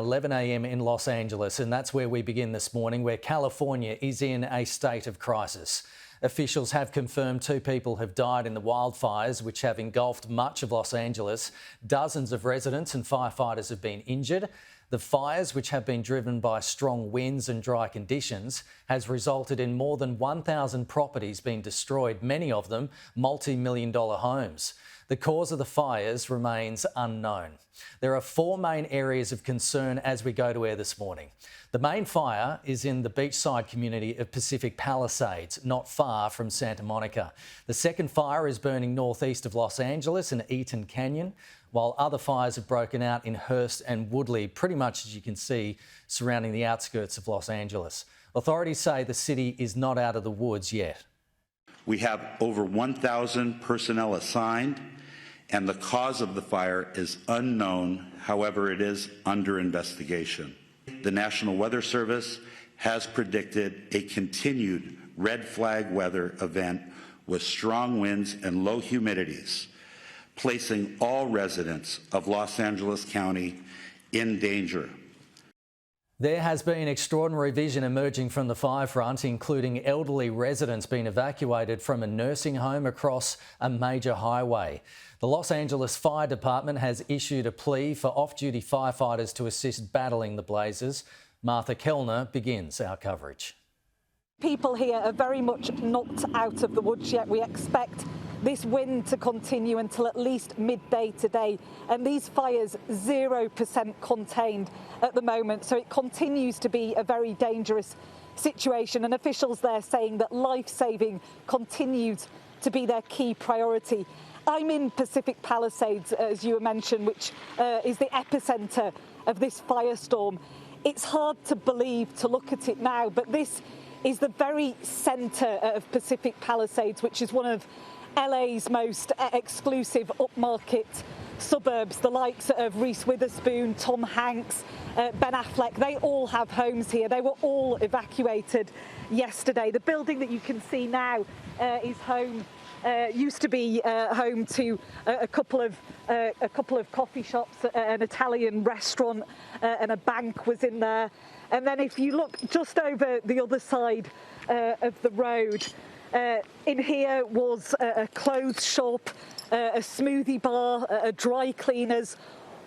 11 a.m. in Los Angeles, and that's where we begin this morning, where California is in a state of crisis. Officials have confirmed 2 people have died in the wildfires, which have engulfed much of Los Angeles. Dozens of residents and firefighters have been injured. The fires, which have been driven by strong winds and dry conditions, has resulted in more than 1,000 properties being destroyed, many of them multi-million-dollar homes. The cause of the fires remains unknown. There are 4 main areas of concern as we go to air this morning. The main fire is in the beachside community of Pacific Palisades, not far from Santa Monica. The second fire is burning northeast of Los Angeles in Eaton Canyon, while other fires have broken out in Hearst and Woodley, pretty much as you can see, surrounding the outskirts of Los Angeles. Authorities say the city is not out of the woods yet. We have over 1,000 personnel assigned, and the cause of the fire is unknown. However, it is under investigation. The National Weather Service has predicted a continued red flag weather event with strong winds and low humidities, placing all residents of Los Angeles County in danger. There has been extraordinary vision emerging from the fire front, including elderly residents being evacuated from a nursing home across a major highway. The Los Angeles Fire Department has issued a plea for off-duty firefighters to assist battling the blazes. Martha Kellner begins our coverage. People here are very much not out of the woods yet. We expect this wind to continue until at least midday today, and these fires 0% contained at the moment, so it continues to be a very dangerous situation, and officials there saying that life-saving continues to be their key priority. I'm in Pacific Palisades, as you mentioned, which is the epicentre of this firestorm. It's hard to believe to look at it now, but this is the very centre of Pacific Palisades, which is one of LA's most exclusive upmarket suburbs. The likes of Reese Witherspoon, Tom Hanks, Ben Affleck, they all have homes here. They were all evacuated yesterday. The building that you can see now is home. Used to be home to a couple of coffee shops, an Italian restaurant, and a bank was in there. And then if you look just over the other side of the road, in here was a clothes shop, a smoothie bar, a dry cleaners,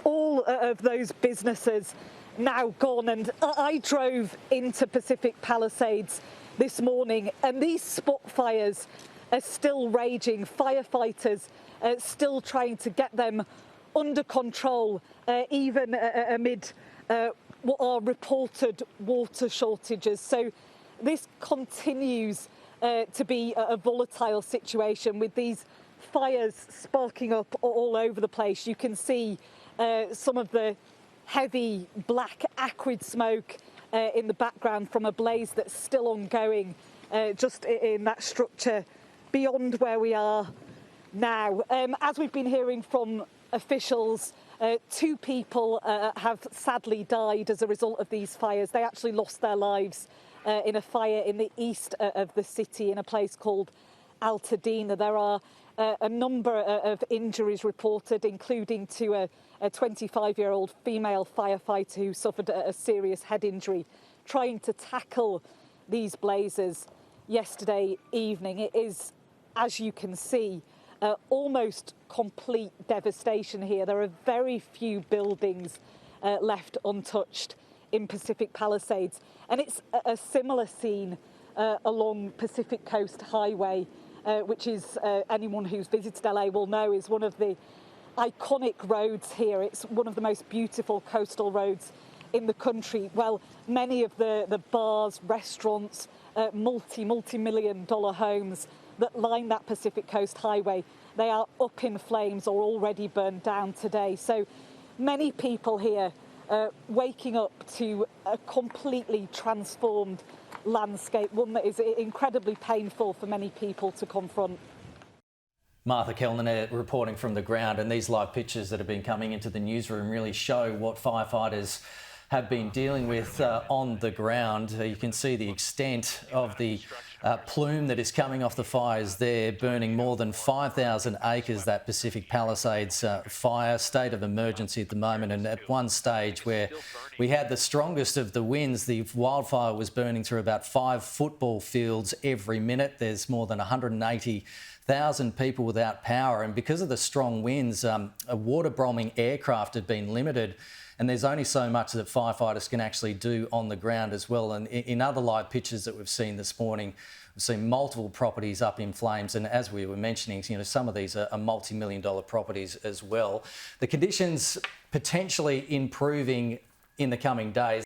all of those businesses now gone. And I drove into Pacific Palisades this morning, and these spot fires are still raging. Firefighters are still trying to get them under control, even amid what are reported water shortages. So this continues to be a volatile situation with these fires sparking up all over the place. You can see some of the heavy black acrid smoke in the background from a blaze that's still ongoing just in that structure beyond where we are now. As we've been hearing from officials, 2 people have sadly died as a result of these fires. They actually lost their lives in a fire in the east of the city in a place called Altadena. There are a number of injuries reported, including to a 25-year-old female firefighter who suffered a serious head injury trying to tackle these blazes yesterday evening. It is, as you can see, almost complete devastation here. There are very few buildings left untouched in Pacific Palisades, and it's a similar scene along Pacific Coast Highway, which is, anyone who's visited LA will know, is one of the iconic roads here. It's one of the most beautiful coastal roads in the country. Well, many of the bars, restaurants, multi-million-dollar homes that line that Pacific Coast Highway, they are up in flames or already burned down today. So many people here waking up to a completely transformed landscape, one that is incredibly painful for many people to confront. Martha Kellner reporting from the ground, and these live pictures that have been coming into the newsroom really show what firefighters have been dealing with on the ground. You can see the extent of the plume that is coming off the fires there, burning more than 5,000 acres, that Pacific Palisades fire. State of emergency at the moment, and at one stage where we had the strongest of the winds, the wildfire was burning through about 5 football fields every minute. There's more than 180,000 people without power, and because of the strong winds, a water-bombing aircraft had been limited. And there's only so much that firefighters can actually do on the ground as well. And in other live pictures that we've seen this morning, we've seen multiple properties up in flames. And as we were mentioning, some of these are multi-million-dollar properties as well. The conditions potentially improving in the coming days.